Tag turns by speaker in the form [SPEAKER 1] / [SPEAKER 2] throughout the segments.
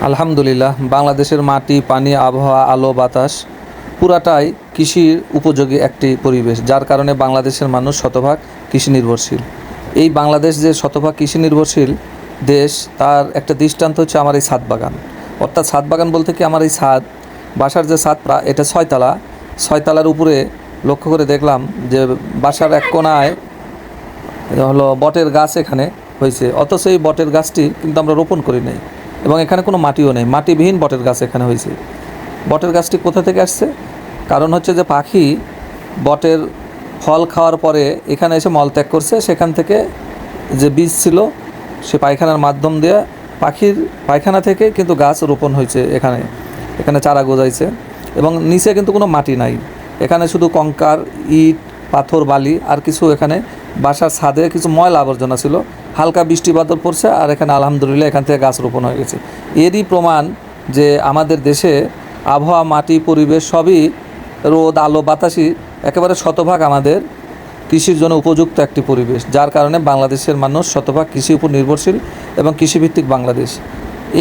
[SPEAKER 1] আলহামদুলিল্লাহ, বাংলাদেশের মাটি, পানি, আবহাওয়া, আলো, বাতাস পুরাটাই কৃষির উপযোগী একটি পরিবেশ, যার কারণে বাংলাদেশের মানুষ শতভাগ কৃষি নির্ভরশীল। এই বাংলাদেশ যে শতভাগ কৃষি নির্ভরশীল দেশ, তার একটা দৃষ্টান্ত হচ্ছে আমার এই ছাদ বাগান। অর্থাৎ ছাদ বাগান বলতে কি, আমার এই ছাদ, বাসার যে ছাদ, এটা 6 তলা। 6 তলার উপরে লক্ষ্য করে দেখলাম যে বাসার এক কোণায় হলো বটের গাছ এখানে হয়েছে, অথচ এই বটের গাছটি কিন্তু আমরা রোপণ করি নাই এবং এখানে কোনো মাটিও নেই, মাটিবিহীন বটের গাছ এখানে হয়েছে। বটের গাছটি কোথা থেকে আসছে? কারণ হচ্ছে যে পাখি বটের ফল খাওয়ার পরে এখানে এসে মলত্যাগ করছে, সেখান থেকে যে বীজ ছিল সে পায়খানার মাধ্যম দিয়ে পাখির পায়খানা থেকে কিন্তু গাছ রোপণ হয়েছে। এখানে এখানে চারা গজাইছে এবং নিচে কিন্তু কোনো মাটি নাই, এখানে শুধু কঙ্কার, ইট, পাথর, বালি আর কিছু এখানে বাসার ছাদে কিছু ময়লা আবর্জনা ছিল, হালকা বৃষ্টি বাদল পড়ছে আর এখানে আলহামদুলিল্লাহ এখান থেকে গাছ রোপণ হয়ে গেছে। এরই প্রমাণ যে আমাদের দেশে আবহাওয়া, মাটি, পরিবেশ সবই, রোদ, আলো, বাতাসই একেবারে শতভাগ আমাদের কৃষির জন্য উপযুক্ত একটি পরিবেশ, যার কারণে বাংলাদেশের মানুষ শতভাগ কৃষির উপর নির্ভরশীল এবং কৃষিভিত্তিক বাংলাদেশ।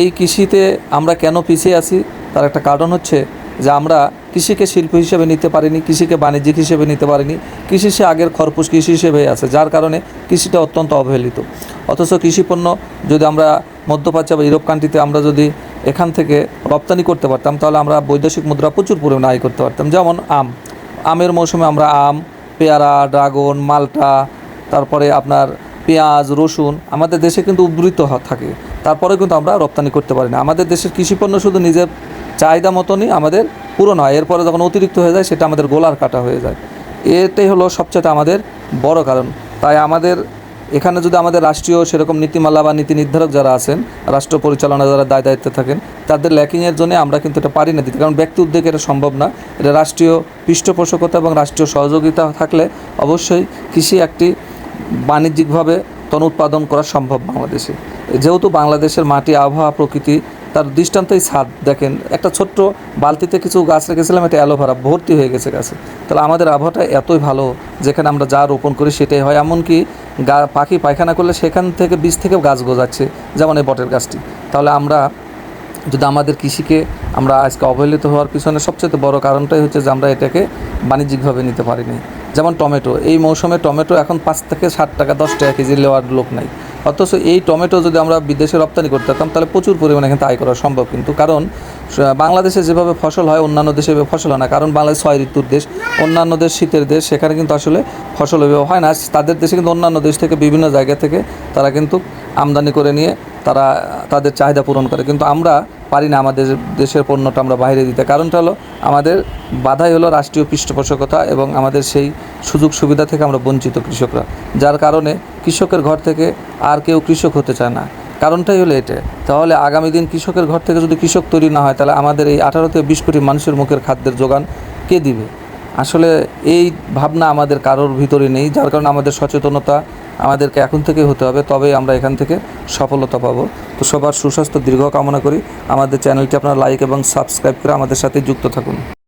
[SPEAKER 1] এই কৃষিতে আমরা কেন পিছিয়ে আছি তার একটা কারণ হচ্ছে যে আমরা কৃষিকে শিল্প হিসেবে নিতে পারিনি, কৃষিকে বাণিজ্যিক হিসেবে নিতে পারিনি। কৃষি সে আগের খরপোশ কৃষি হিসেবে আছে, যার কারণে কৃষিটা অত্যন্ত অবহেলিত। অথচ কৃষিপণ্য যদি আমরা মধ্যপ্রাচ্য বা ইউরোপ কান্ট্রিতে আমরা যদি এখান থেকে রপ্তানি করতে পারতাম, তাহলে আমরা বৈদেশিক মুদ্রা প্রচুর পরিমাণে আয় করতে পারতাম। যেমন আমের মৌসুমে আমরা আম, পেয়ারা, ড্রাগন, মাল্টা, তারপরে আপনার পেঁয়াজ, রসুন আমাদের দেশে কিন্তু উদ্বৃত্ত থাকে, তারপরে কিন্তু আমরা রপ্তানি করতে পারি না। আমাদের দেশের কৃষিপণ্য শুধু নিজের চাহিদা মতনই আমাদের পূরণ হয়, এরপরে যখন অতিরিক্ত হয়ে যায় সেটা আমাদের গোলার কাটা হয়ে যায়। এটাই হলো সবচেয়ে আমাদের বড় কারণ। তাই আমাদের এখানে যদি আমাদের রাষ্ট্রীয় সেরকম নীতিমালা বা নীতি নির্ধারক যারা আছেন, রাষ্ট্র পরিচালনা যারা দায়িত্বে থাকেন, তাদের ল্যাকিংয়ের জন্য আমরা কিন্তু এটা পারি না দিতে, কারণ ব্যক্তি উদ্যোগে এটা সম্ভব না। এটা রাষ্ট্রীয় পৃষ্ঠপোষকতা এবং রাষ্ট্রীয় সহযোগিতা থাকলে অবশ্যই কৃষি একটি বাণিজ্যিকভাবে উৎপাদন করা সম্ভব বাংলাদেশে। যেহেতু বাংলাদেশের মাটি, আবহাওয়া, প্রকৃতি, তার দৃষ্টান্তই ছাদ। দেখেন, একটা ছোট্ট বালতিতে কিছু গাছ রেখেছিলাম, এটা অ্যালোভেরা ভর্তি হয়ে গেছে গাছে। তাহলে আমাদের আবহাওয়াটা এতই ভালো, যেখানে আমরা যা রোপণ করি সেটাই হয়। এমনকি পাখি পায়খানা করলে সেখান থেকে বীজ থেকেও গাছ গজাচ্ছে, যেমন এই বটের গাছটি। তাহলে আমরা যদি আমাদের কৃষিকে আমরা আজকে অবহেলিত হওয়ার পিছনে সবচেয়ে বড় কারণটাই হচ্ছে যে আমরা এটাকে বাণিজ্যিকভাবে নিতে পারিনি। যেমন টমেটো, এই মৌসুমে টমেটো এখন 5 থেকে 7 টাকা, 10 টাকা কেজি নেওয়ার লোক নাই। অথচ এই টমেটো যদি আমরা বিদেশে রপ্তানি করতে পারতাম, তাহলে প্রচুর পরিমাণে কিন্তু আয় করা সম্ভব। কিন্তু কারণ বাংলাদেশে যেভাবে ফসল হয় অন্যান্য দেশে এভাবে ফসল হয় না, কারণ বাংলাদেশ 6 ঋতুর দেশ, অন্যান্য দেশ শীতের দেশ, সেখানে কিন্তু আসলে ফসল এভাবে হয় না। তাদের দেশে কিন্তু অন্যান্য দেশ থেকে বিভিন্ন জায়গা থেকে তারা কিন্তু আমদানি করে নিয়ে তারা তাদের চাহিদা পূরণ করে, কিন্তু আমরা পারি না আমাদের দেশের পণ্যটা আমরা বাইরে দিতে। কারণটা হলো আমাদের বাধাই হলো রাষ্ট্রীয় পৃষ্ঠপোষকতা এবং আমাদের সেই সুযোগ সুবিধা থেকে আমরা বঞ্চিত কৃষকরা, যার কারণে কৃষকের ঘর থেকে আর কেউ কৃষক হতে চায় না। কারণটাই হলো এটা। তাহলে আগামী দিন কৃষকের ঘর থেকে যদি কৃষক তৈরি না হয়, তাহলে আমাদের এই 18 থেকে 20 কোটি মানুষের মুখের খাদ্যের যোগান কে দিবে? আসলে এই ভাবনা আমাদের কারোর ভিতরে নেই, যার কারণে আমাদের সচেতনতা আমাদেরকে এখন থেকে হতে হবে, তবেই আমরা এখান থেকে সফলতা পাবো। তো সবার সুস্বাস্থ্য দীর্ঘ কামনা করি। আমাদের চ্যানেলটি আপনারা লাইক এবং সাবস্ক্রাইব করে আমাদের সাথে যুক্ত থাকুন।